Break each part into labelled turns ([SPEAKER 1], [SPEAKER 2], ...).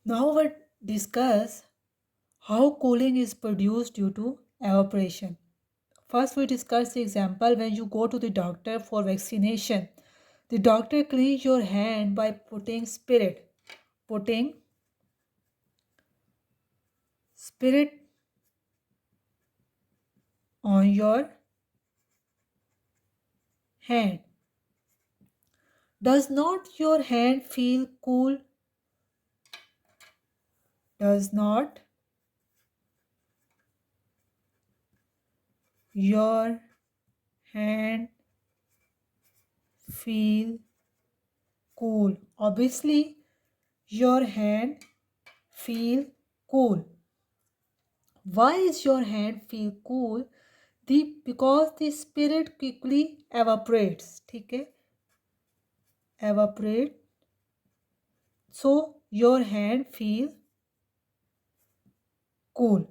[SPEAKER 1] Now we'll discuss how cooling is produced due to evaporation. First, we discuss the example when you go to the doctor for vaccination. The doctor cleans your hand by putting spirit on your hand. Does not your hand feel cool? Does not your hand feel cool? Obviously, your hand feel cool. Why is your hand feel cool? Because the spirit quickly evaporates. ठीक है? Evaporate. So your hand feel cool.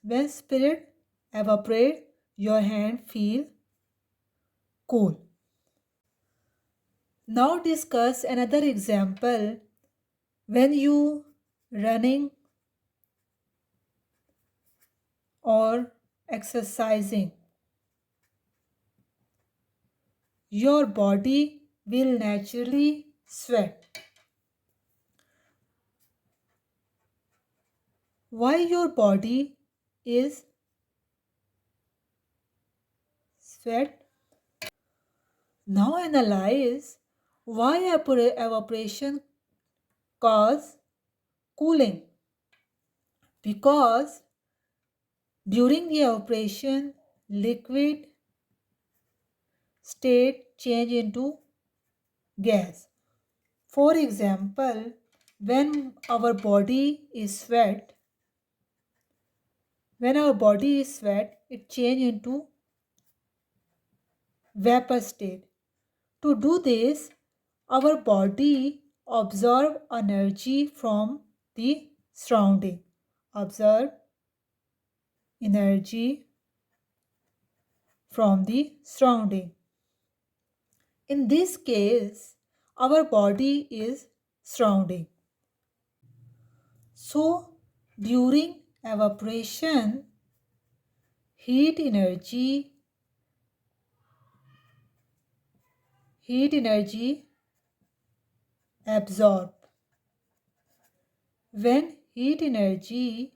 [SPEAKER 1] When spirit evaporate, your hand feel cool. Now discuss another example. When you running or exercising, your body will naturally sweat. Why your body is sweat? Now analyze why evaporation cause cooling. Because during the evaporation, liquid state change into gas. For example, when our body is sweat, it change into vapor state. To do this, our body absorb energy from the surrounding. Absorb energy from the surrounding. In this case, our body is surrounding. So, during evaporation, heat energy absorb. When heat energy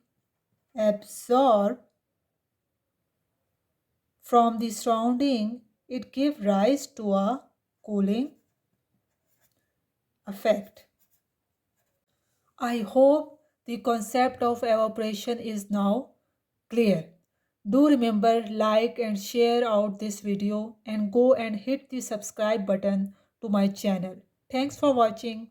[SPEAKER 1] absorb from the surrounding, it gives rise to a cooling effect. I hope the concept of evaporation is now clear. Do remember like and share out this video and go and hit the subscribe button to my channel. Thanks for watching.